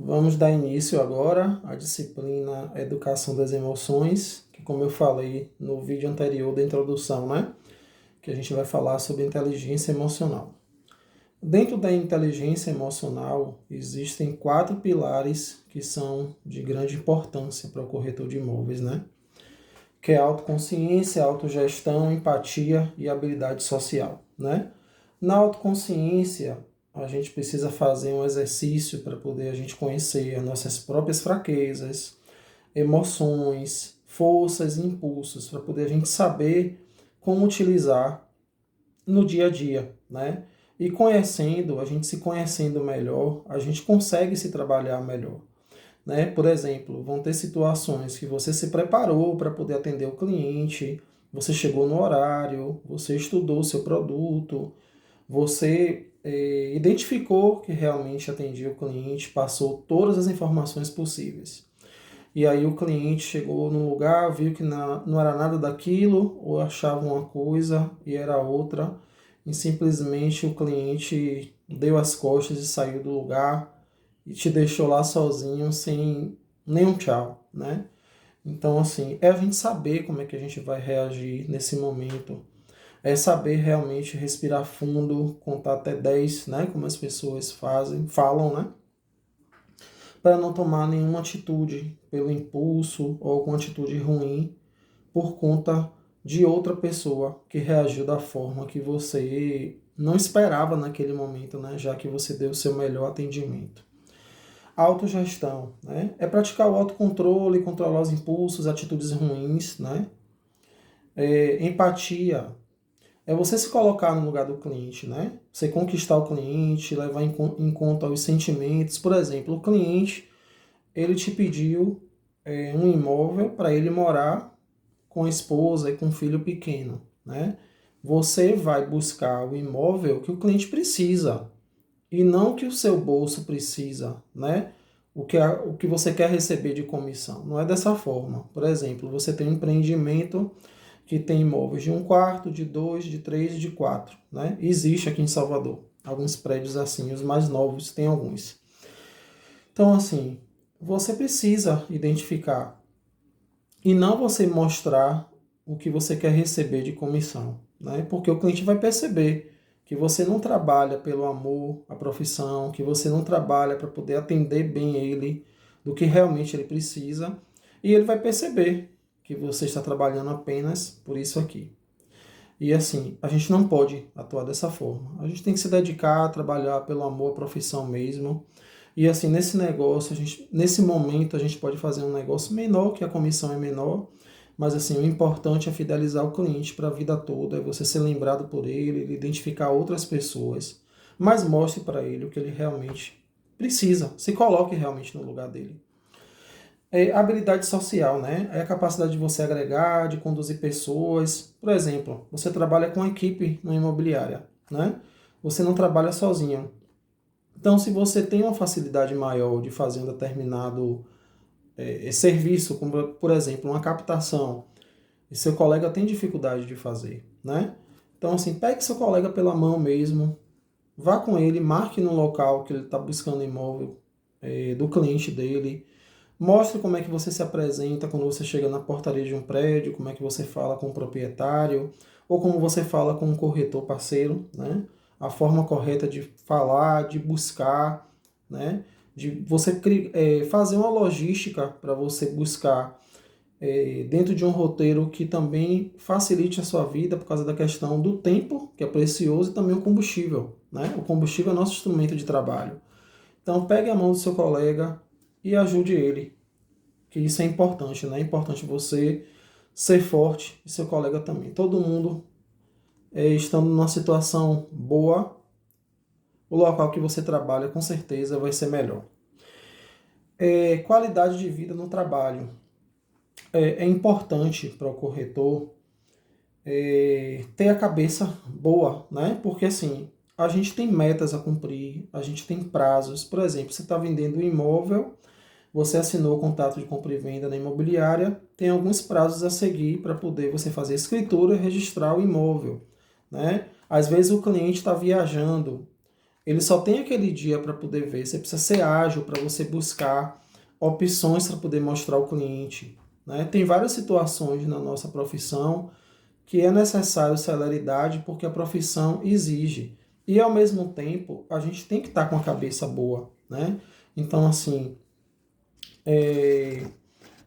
Vamos dar início agora à disciplina Educação das Emoções, que como eu falei no vídeo anterior da introdução, né? Que a gente vai falar sobre inteligência emocional. Dentro da inteligência emocional, existem 4 pilares que são de grande importância para o corretor de imóveis, né? Que é a autoconsciência, a autogestão, empatia e habilidade social, né? Na autoconsciência, a gente precisa fazer um exercício para poder a gente conhecer as nossas próprias fraquezas, emoções, forças e impulsos, para poder a gente saber como utilizar no dia a dia, né? E conhecendo, a gente se conhecendo melhor, a gente consegue se trabalhar melhor, né? Por exemplo, vão ter situações que você se preparou para poder atender o cliente, você chegou no horário, você estudou o seu produto, você identificou que realmente atendia o cliente, passou todas as informações possíveis. E aí o cliente chegou num lugar, viu que não era nada daquilo, ou achava uma coisa e era outra, e simplesmente o cliente deu as costas e saiu do lugar e te deixou lá sozinho sem nenhum tchau, né? Então, assim, é a gente saber como é que a gente vai reagir nesse momento, é saber realmente respirar fundo, contar até 10, né? Como as pessoas falam, né? Para não tomar nenhuma atitude pelo impulso ou alguma atitude ruim por conta de outra pessoa que reagiu da forma que você não esperava naquele momento, né? Já que você deu o seu melhor atendimento. Autogestão, né? É praticar o autocontrole, controlar os impulsos, atitudes ruins, né? Empatia, é você se colocar no lugar do cliente, né? Você conquistar o cliente, levar em conta os sentimentos. Por exemplo, o cliente, ele te pediu um imóvel para ele morar com a esposa e com um filho pequeno, né? Você vai buscar o imóvel que o cliente precisa e não que o seu bolso precisa, né? O que você quer receber de comissão. Não é dessa forma. Por exemplo, você tem um empreendimento que tem imóveis de 1 quarto, de 2, de 3 e de 4, né? Existe aqui em Salvador alguns prédios assim, os mais novos tem alguns. Então, assim, você precisa identificar e não você mostrar o que você quer receber de comissão, né? Porque o cliente vai perceber que você não trabalha pelo amor à profissão, que você não trabalha para poder atender bem ele do que realmente ele precisa, e ele vai perceber que você está trabalhando apenas por isso aqui. E assim, a gente não pode atuar dessa forma. A gente tem que se dedicar a trabalhar pelo amor à profissão mesmo. E assim, nesse negócio, nesse momento, a gente pode fazer um negócio menor, que a comissão é menor, mas assim, o importante é fidelizar o cliente para a vida toda, é você ser lembrado por ele identificar outras pessoas, mas mostre para ele o que ele realmente precisa, se coloque realmente no lugar dele. Habilidade social, né? É a capacidade de você agregar, de conduzir pessoas. Por exemplo, você trabalha com equipe na imobiliária, né? Você não trabalha sozinho. Então, se você tem uma facilidade maior de fazer um determinado serviço, como por exemplo, uma captação, e seu colega tem dificuldade de fazer, né? Então, assim, pegue seu colega pela mão mesmo, vá com ele, marque no local que ele está buscando imóvel do cliente dele, mostre como é que você se apresenta quando você chega na portaria de um prédio, como é que você fala com o proprietário, ou como você fala com um corretor parceiro, né? A forma correta de falar, de buscar, né? De você fazer uma logística para você buscar dentro de um roteiro que também facilite a sua vida por causa da questão do tempo, que é precioso, e também o combustível, né? O combustível é nosso instrumento de trabalho. Então, pegue a mão do seu colega e ajude ele, que isso é importante, né? É importante você ser forte e seu colega também. Todo mundo estando numa situação boa, o local que você trabalha com certeza vai ser melhor. Qualidade de vida no trabalho. É importante para o corretor ter a cabeça boa, né? Porque assim, a gente tem metas a cumprir, a gente tem prazos. Por exemplo, você está vendendo um imóvel, você assinou o contrato de compra e venda na imobiliária, tem alguns prazos a seguir para poder você fazer a escritura e registrar o imóvel, né? Às vezes o cliente está viajando, ele só tem aquele dia para poder ver. Você precisa ser ágil para você buscar opções para poder mostrar ao cliente, né? Tem várias situações na nossa profissão que é necessário celeridade porque a profissão exige. E ao mesmo tempo, a gente tem que estar com a cabeça boa, né? Então, assim,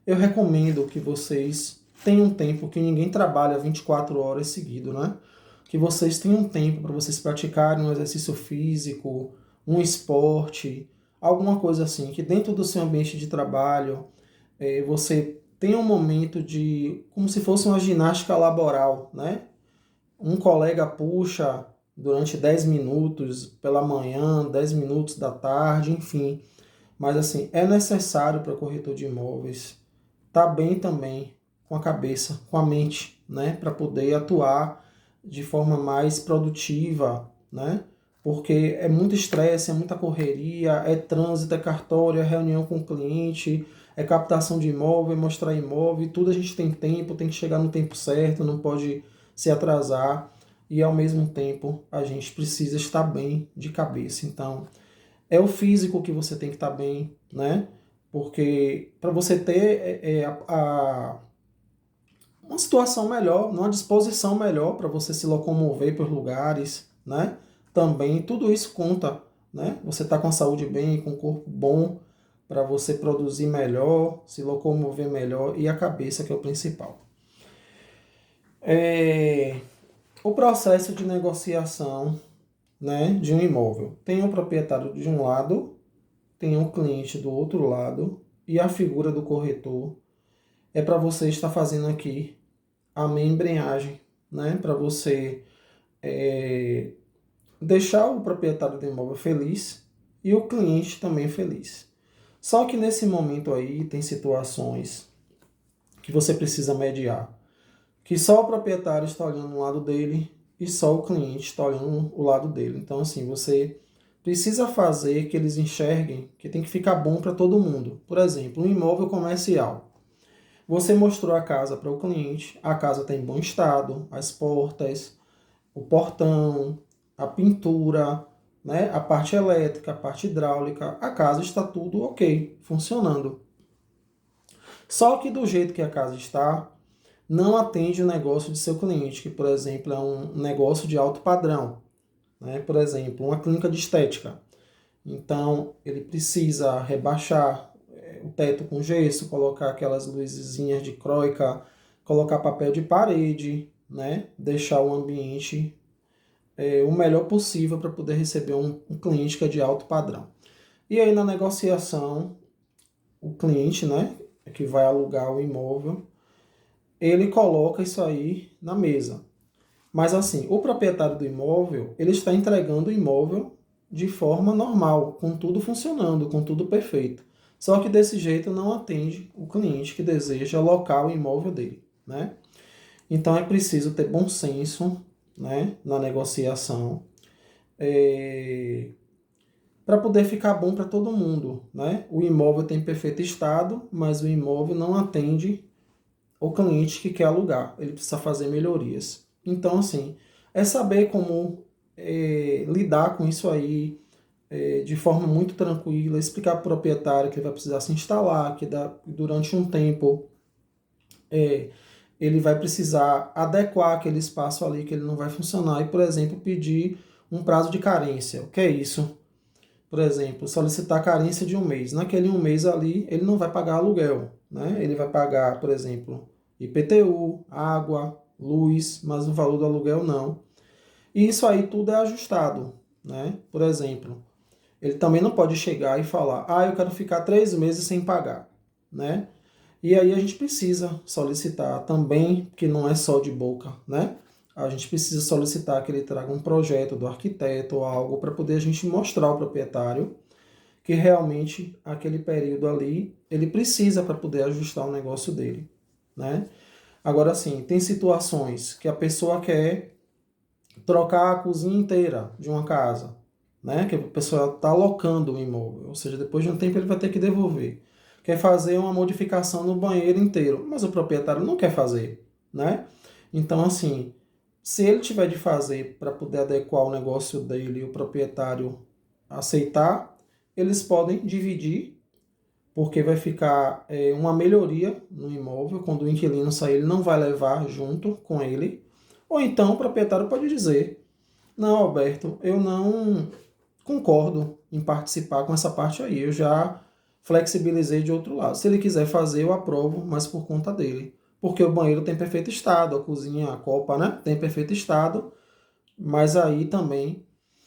eu recomendo que vocês tenham um tempo que ninguém trabalha 24 horas seguido, né? Que vocês tenham um tempo para vocês praticarem um exercício físico, um esporte, alguma coisa assim, que dentro do seu ambiente de trabalho você tenha um momento de, como se fosse uma ginástica laboral, né? Um colega puxa durante 10 minutos pela manhã, 10 minutos da tarde, enfim. Mas assim, é necessário para o corretor de imóveis estar bem também com a cabeça, com a mente, né? Para poder atuar de forma mais produtiva, né? Porque é muito estresse, é muita correria, é trânsito, é cartório, é reunião com o cliente, é captação de imóvel, é mostrar imóvel, tudo a gente tem tempo, tem que chegar no tempo certo, não pode se atrasar e ao mesmo tempo a gente precisa estar bem de cabeça. Então, é o físico que você tem que estar bem, né? Porque para você ter uma situação melhor, uma disposição melhor para você se locomover por lugares, né? Também tudo isso conta, né? Você tá com a saúde bem, com o corpo bom, para você produzir melhor, se locomover melhor e a cabeça que é o principal. O processo de negociação, né, de um imóvel. Tem o proprietário de um lado, tem o cliente do outro lado e a figura do corretor é para você estar fazendo aqui a minha embreagem, né? Para você deixar o proprietário do imóvel feliz e o cliente também feliz. Só que nesse momento aí tem situações que você precisa mediar, que só o proprietário está olhando o lado dele e só o cliente está olhando o lado dele. Então assim, você precisa fazer que eles enxerguem que tem que ficar bom para todo mundo. Por exemplo, um imóvel comercial. Você mostrou a casa para o cliente, a casa está em bom estado, as portas, o portão, a pintura, né, a parte elétrica, a parte hidráulica, a casa está tudo ok, funcionando. Só que do jeito que a casa está, não atende o negócio de seu cliente, que, por exemplo, é um negócio de alto padrão, né? Por exemplo, uma clínica de estética. Então, ele precisa rebaixar o teto com gesso, colocar aquelas luzinhas de croica, colocar papel de parede, né? Deixar o ambiente o melhor possível para poder receber um cliente que é de alto padrão. E aí na negociação, o cliente, né, que vai alugar o imóvel, ele coloca isso aí na mesa. Mas assim, o proprietário do imóvel, ele está entregando o imóvel de forma normal, com tudo funcionando, com tudo perfeito. Só que desse jeito não atende o cliente que deseja alocar o imóvel dele, né? Então é preciso ter bom senso, né, na negociação, para poder ficar bom para todo mundo, né? O imóvel tem perfeito estado, mas o imóvel não atende o cliente que quer alugar. Ele precisa fazer melhorias. Então, assim, é saber como lidar com isso aí de forma muito tranquila, explicar para o proprietário que ele vai precisar se instalar, que durante um tempo ele vai precisar adequar aquele espaço ali que ele não vai funcionar e, por exemplo, pedir um prazo de carência. O que é isso? Por exemplo, solicitar carência de um mês. Naquele um mês ali, ele não vai pagar aluguel, né? Ele vai pagar, por exemplo, IPTU, água, luz, mas o valor do aluguel não. E isso aí tudo é ajustado, né? Por exemplo, ele também não pode chegar e falar, eu quero ficar 3 meses sem pagar, né? E aí a gente precisa solicitar também, que não é só de boca, né? A gente precisa solicitar que ele traga um projeto do arquiteto ou algo para poder a gente mostrar ao proprietário que realmente aquele período ali ele precisa para poder ajustar o negócio dele, né? Agora sim, tem situações que a pessoa quer trocar a cozinha inteira de uma casa, né? Que a pessoa está alocando o imóvel, ou seja, depois de um tempo ele vai ter que devolver. Quer fazer uma modificação no banheiro inteiro, mas o proprietário não quer fazer, né? Então, assim, se ele tiver de fazer para poder adequar o negócio dele e o proprietário aceitar, eles podem dividir, porque vai ficar uma melhoria no imóvel. Quando o inquilino sair, ele não vai levar junto com ele. Ou então o proprietário pode dizer: não, Alberto, eu não concordo em participar com essa parte aí, eu já flexibilizei de outro lado. Se ele quiser fazer, eu aprovo, mas por conta dele. Porque o banheiro tem perfeito estado, a cozinha, a copa, né, tem perfeito estado, mas aí também.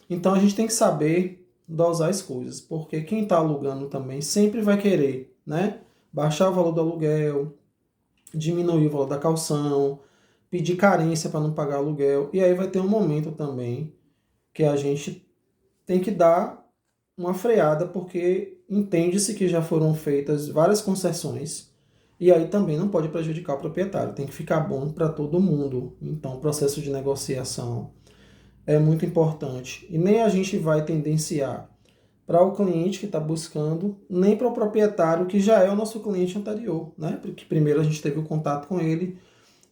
Então a gente tem que saber dosar as coisas, porque quem está alugando também sempre vai querer, né, baixar o valor do aluguel, diminuir o valor da calção, pedir carência para não pagar aluguel, e aí vai ter um momento também que a gente tem que dar uma freada, porque entende-se que já foram feitas várias concessões, e aí também não pode prejudicar o proprietário, tem que ficar bom para todo mundo. Então, o processo de negociação é muito importante. E nem a gente vai tendenciar para o cliente que está buscando, nem para o proprietário que já é o nosso cliente anterior, né? Porque primeiro a gente teve o contato com ele,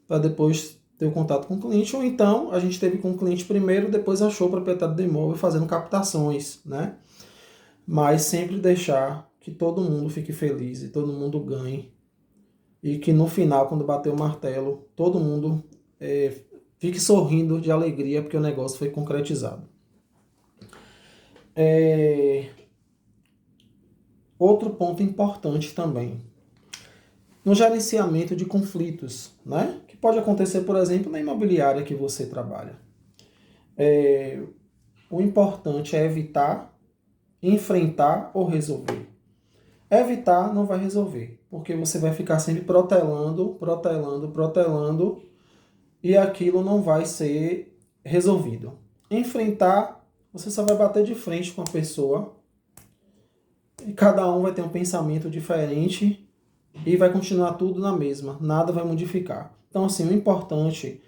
para depois ter o contato com o cliente, ou então a gente teve com o cliente primeiro, depois achou o proprietário do imóvel fazendo captações, né? Mas sempre deixar que todo mundo fique feliz e todo mundo ganhe, e que no final, quando bater o martelo, todo mundo fique sorrindo de alegria porque o negócio foi concretizado. Outro ponto importante também, no gerenciamento de conflitos, né? Que pode acontecer, por exemplo, na imobiliária que você trabalha. O importante é evitar, enfrentar ou resolver. Evitar não vai resolver, porque você vai ficar sempre protelando, protelando, protelando, e aquilo não vai ser resolvido. Enfrentar, você só vai bater de frente com a pessoa, e cada um vai ter um pensamento diferente, e vai continuar tudo na mesma, nada vai modificar. Então, assim, o importante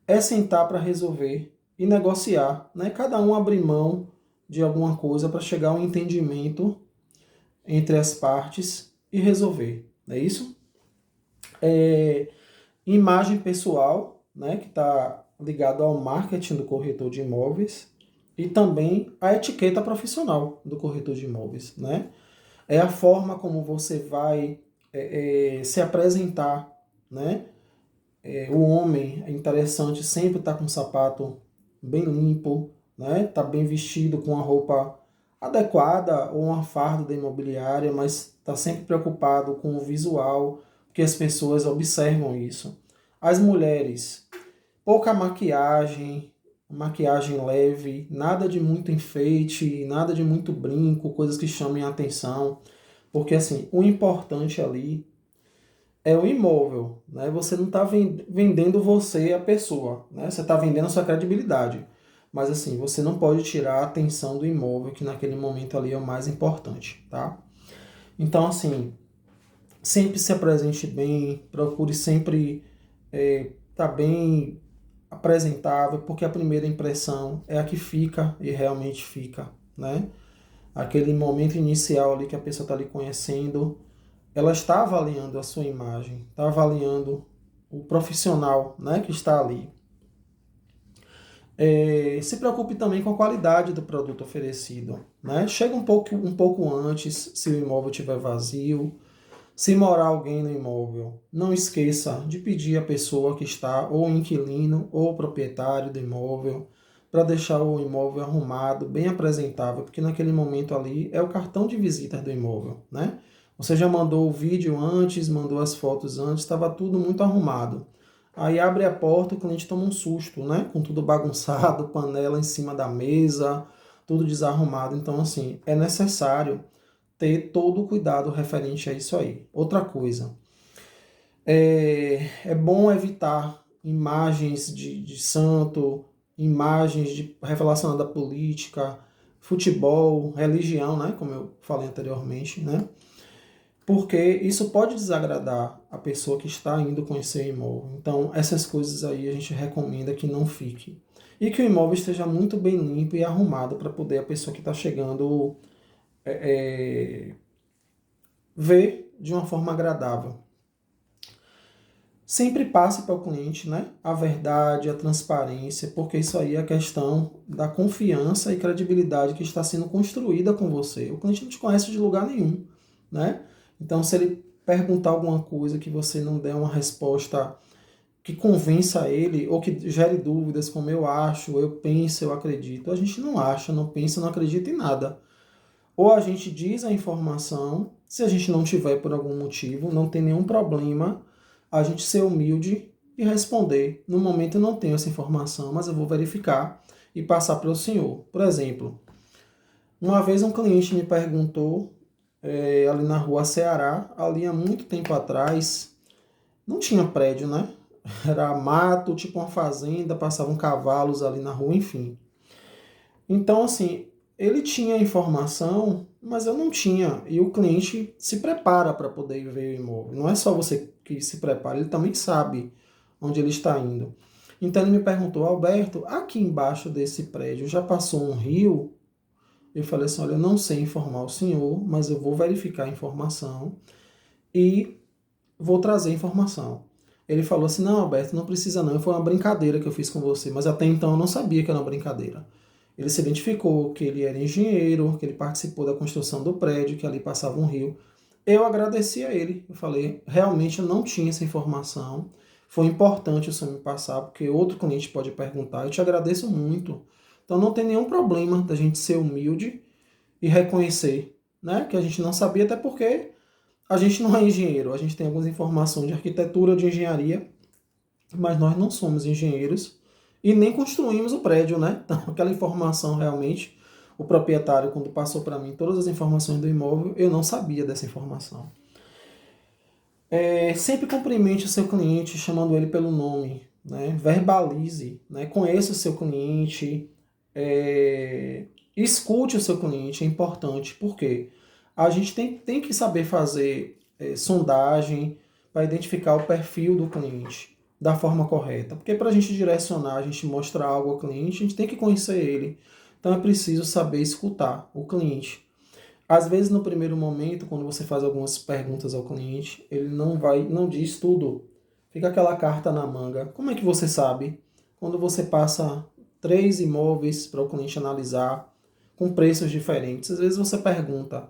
é sentar para resolver e negociar, né? Cada um abrir mão de alguma coisa para chegar a um entendimento entre as partes e resolver, não é isso? Imagem pessoal, né, que está ligado ao marketing do corretor de imóveis, e também a etiqueta profissional do corretor de imóveis, né? É a forma como você vai se apresentar, né? O homem é interessante sempre estar com o sapato bem limpo, né? Tá bem vestido com a roupa adequada ou uma farda da imobiliária, mas está sempre preocupado com o visual, porque as pessoas observam isso. As mulheres, pouca maquiagem, maquiagem leve, nada de muito enfeite, nada de muito brinco, coisas que chamem a atenção, porque assim, o importante ali é o imóvel, né? Você não está vendendo você a pessoa, né? Você está vendendo a sua credibilidade. Mas assim, você não pode tirar a atenção do imóvel, que naquele momento ali é o mais importante, tá? Então, assim, sempre se apresente bem, procure sempre tá bem apresentável, porque a primeira impressão é a que fica e realmente fica, né? Aquele momento inicial ali que a pessoa está lhe conhecendo, ela está avaliando a sua imagem, está avaliando o profissional, né, que está ali. Se preocupe também com a qualidade do produto oferecido, né? Chega um pouco antes, se o imóvel estiver vazio. Se morar alguém no imóvel, não esqueça de pedir à pessoa que está, ou o inquilino, ou o proprietário do imóvel, para deixar o imóvel arrumado, bem apresentável, porque naquele momento ali é o cartão de visitas do imóvel, né? Você já mandou o vídeo antes, mandou as fotos antes, estava tudo muito arrumado. Aí abre a porta, o cliente toma um susto, né? Com tudo bagunçado, panela em cima da mesa, tudo desarrumado. Então, assim, é necessário ter todo o cuidado referente a isso aí. Outra coisa, é bom evitar imagens de santo, imagens relacionadas à política, futebol, religião, né? Como eu falei anteriormente, né? Porque isso pode desagradar a pessoa que está indo conhecer o imóvel. Então, essas coisas aí a gente recomenda que não fique. E que o imóvel esteja muito bem limpo e arrumado para poder a pessoa que está chegando ver de uma forma agradável. Sempre passe para o cliente, né, a verdade, a transparência, porque isso aí é a questão da confiança e credibilidade que está sendo construída com você. O cliente não te conhece de lugar nenhum, né? Então, se ele perguntar alguma coisa que você não der uma resposta que convença ele ou que gere dúvidas, como eu acho, eu penso, eu acredito, a gente não acha, não pensa, não acredita em nada. Ou a gente diz a informação, se a gente não tiver por algum motivo, não tem nenhum problema a gente ser humilde e responder. No momento eu não tenho essa informação, mas eu vou verificar e passar para o senhor. Por exemplo, uma vez um cliente me perguntou, ali na rua Ceará, ali há muito tempo atrás, não tinha prédio, né? Era mato, tipo uma fazenda, passavam cavalos ali na rua, enfim. Então, assim, ele tinha a informação, mas eu não tinha. E o cliente se prepara para poder ver o imóvel. Não é só você que se prepara, ele também sabe onde ele está indo. Então ele me perguntou, Alberto, aqui embaixo desse prédio já passou um rio? Eu falei assim, olha, eu não sei informar o senhor, mas eu vou verificar a informação e vou trazer a informação. Ele falou assim, não, Alberto, não precisa não, foi uma brincadeira que eu fiz com você, mas até então eu não sabia que era uma brincadeira. Ele se identificou que ele era engenheiro, que ele participou da construção do prédio, que ali passava um rio. Eu agradeci a ele. Eu falei, realmente eu não tinha essa informação. Foi importante o senhor me passar, porque outro cliente pode perguntar. Eu te agradeço muito. Então não tem nenhum problema da gente ser humilde e reconhecer, né, que a gente não sabia, até porque a gente não é engenheiro. A gente tem algumas informações de arquitetura, de engenharia, mas nós não somos engenheiros e nem construímos o prédio, né? Então, aquela informação realmente, o proprietário, quando passou para mim todas as informações do imóvel, eu não sabia dessa informação. Sempre cumprimente o seu cliente, chamando ele pelo nome, né? Verbalize, né? Conheça o seu cliente, escute o seu cliente, é importante, porque a gente tem que saber fazer sondagem para identificar o perfil do cliente da forma correta. Porque para a gente direcionar, a gente mostrar algo ao cliente, a gente tem que conhecer ele. Então é preciso saber escutar o cliente. Às vezes, no primeiro momento, quando você faz algumas perguntas ao cliente, ele não diz tudo. Fica aquela carta na manga. Como é que você sabe? Quando você passa 3 imóveis para o cliente analisar, com preços diferentes, às vezes você pergunta,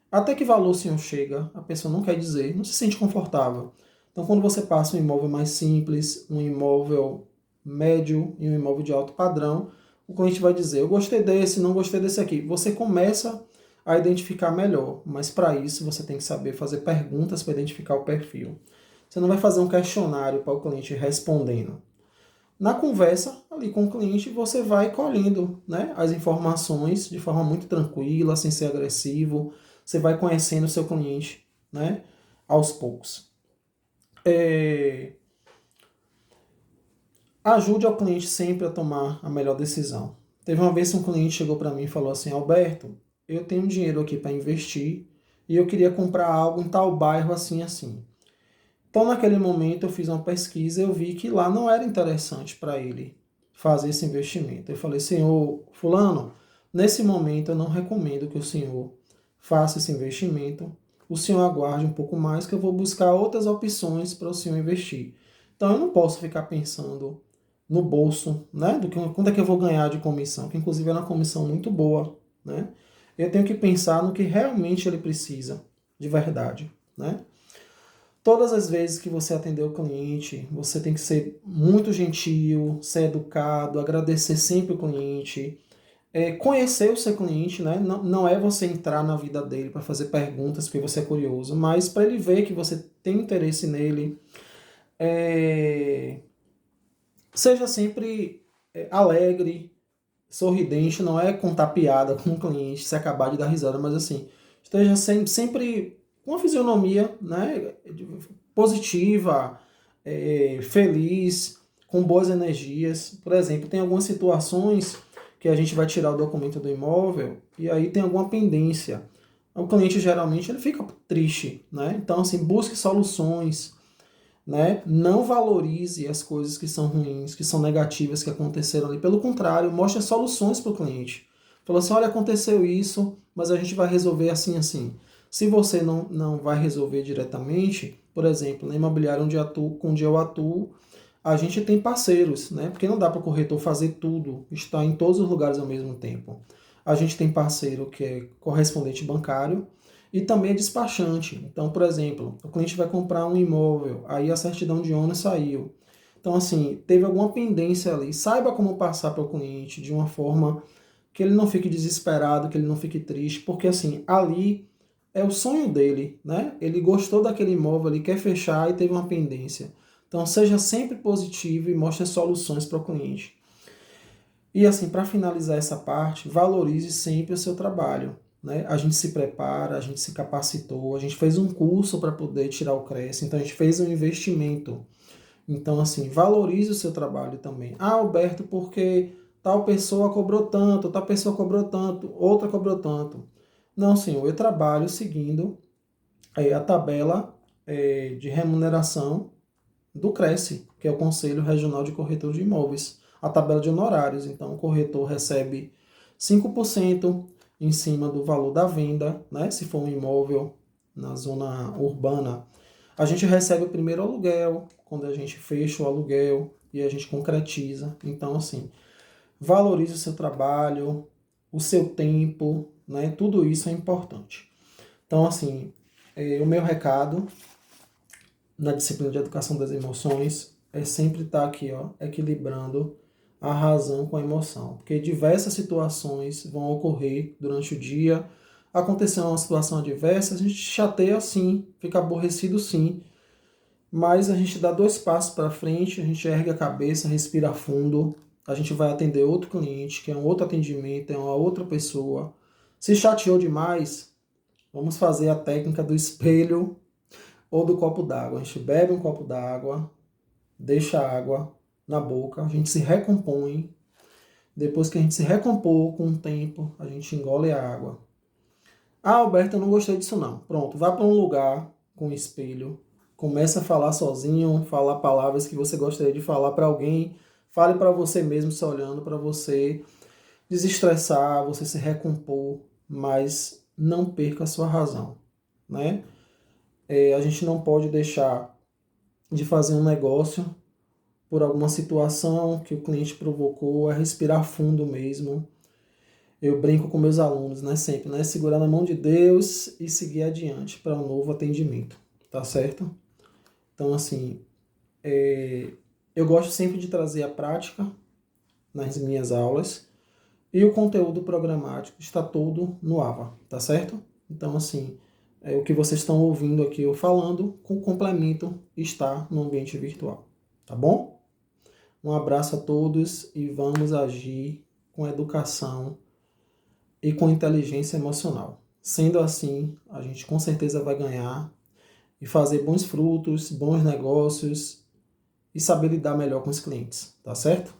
até que valor o senhor chega? A pessoa não quer dizer, não se sente confortável. Então, quando você passa um imóvel mais simples, um imóvel médio e um imóvel de alto padrão, o cliente vai dizer, eu gostei desse, não gostei desse aqui. Você começa a identificar melhor, mas para isso você tem que saber fazer perguntas para identificar o perfil. Você não vai fazer um questionário para o cliente respondendo. Na conversa ali com o cliente, você vai colhendo, né, as informações de forma muito tranquila, sem ser agressivo. Você vai conhecendo o seu cliente, né, aos poucos. Ajude ao cliente sempre a tomar a melhor decisão. Teve uma vez que um cliente chegou para mim e falou assim, Alberto, eu tenho dinheiro aqui para investir e eu queria comprar algo em tal bairro assim assim. Então, naquele momento, eu fiz uma pesquisa e eu vi que lá não era interessante para ele fazer esse investimento. Eu falei, senhor fulano, nesse momento eu não recomendo que o senhor faça esse investimento. O senhor aguarde um pouco mais que eu vou buscar outras opções para o senhor investir. Então, eu não posso ficar pensando no bolso, né? Do que quanto é que eu vou ganhar de comissão, que inclusive é uma comissão muito boa, né? Eu tenho que pensar no que realmente ele precisa, de verdade, né? Todas as vezes que você atender o cliente, você tem que ser muito gentil, ser educado, agradecer sempre o cliente, conhecer o seu cliente, né? Não é você entrar na vida dele para fazer perguntas porque você é curioso, mas para ele ver que você tem interesse nele. Seja sempre alegre, sorridente, não é contar piada com o cliente, se acabar de dar risada, mas assim, esteja sempre com uma fisionomia, né, positiva, feliz, com boas energias. Por exemplo, tem algumas situações que a gente vai tirar o documento do imóvel e aí tem alguma pendência. O cliente geralmente ele fica triste, né? Então assim, busque soluções, né? Não valorize as coisas que são ruins, que são negativas que aconteceram ali. Pelo contrário, mostre soluções para o cliente. Fala assim, olha, aconteceu isso, mas a gente vai resolver assim, assim. Se você não vai resolver diretamente, por exemplo, na imobiliária onde eu atuo, a gente tem parceiros, né? Porque não dá para o corretor fazer tudo, estar em todos os lugares ao mesmo tempo. A gente tem parceiro que é correspondente bancário e também é despachante. Então, por exemplo, o cliente vai comprar um imóvel, aí a certidão de ônus saiu. Então, assim, teve alguma pendência ali. Saiba como passar para o cliente de uma forma que ele não fique desesperado, que ele não fique triste, porque assim, ali é o sonho dele, né? Ele gostou daquele imóvel, ele quer fechar e teve uma pendência. Então, seja sempre positivo e mostre soluções para o cliente. E assim, para finalizar essa parte, valorize sempre o seu trabalho, né? A gente se prepara, a gente se capacitou, a gente fez um curso para poder tirar o CRES, então a gente fez um investimento. Então, assim, valorize o seu trabalho também. Ah, Alberto, porque tal pessoa cobrou tanto, tal pessoa cobrou tanto, outra cobrou tanto. Não, senhor, eu trabalho seguindo a tabela de remuneração do CRECE, que é o Conselho Regional de Corretores de Imóveis, a tabela de honorários. Então, o corretor recebe 5% em cima do valor da venda, né? Se for um imóvel na zona urbana, a gente recebe o primeiro aluguel, quando a gente fecha o aluguel e a gente concretiza. Então, assim, valorize o seu trabalho, o seu tempo, né? Tudo isso é importante. Então, assim, o meu recado na disciplina de educação das emoções é sempre estar aqui, ó, equilibrando a razão com a emoção, porque diversas situações vão ocorrer durante o dia. Aconteceu uma situação adversa, a gente chateia sim, fica aborrecido sim, mas a gente dá 2 passos para frente, a gente ergue a cabeça, respira fundo, a gente vai atender outro cliente, que é um outro atendimento, é uma outra pessoa. Se chateou demais, vamos fazer a técnica do espelho ou do copo d'água. A gente bebe um copo d'água, deixa a água na boca, a gente se recompõe. Depois que a gente se recompor com o tempo, a gente engole a água. Ah, Alberto, eu não gostei disso não. Pronto, vá para um lugar com um espelho, comece a falar sozinho, falar palavras que você gostaria de falar para alguém, fale para você mesmo se olhando, para você desestressar, você se recompor, mas não perca a sua razão, né? A gente não pode deixar de fazer um negócio por alguma situação que o cliente provocou, é respirar fundo mesmo. Eu brinco com meus alunos, né, sempre, né, segurar na mão de Deus e seguir adiante para um novo atendimento, tá certo? Então, assim, eu gosto sempre de trazer a prática nas minhas aulas e o conteúdo programático está todo no AVA, tá certo? Então, assim, o que vocês estão ouvindo aqui eu falando, com complemento está no ambiente virtual, tá bom? Um abraço a todos e vamos agir com educação e com inteligência emocional. Sendo assim, a gente com certeza vai ganhar e fazer bons frutos, bons negócios e saber lidar melhor com os clientes, tá certo?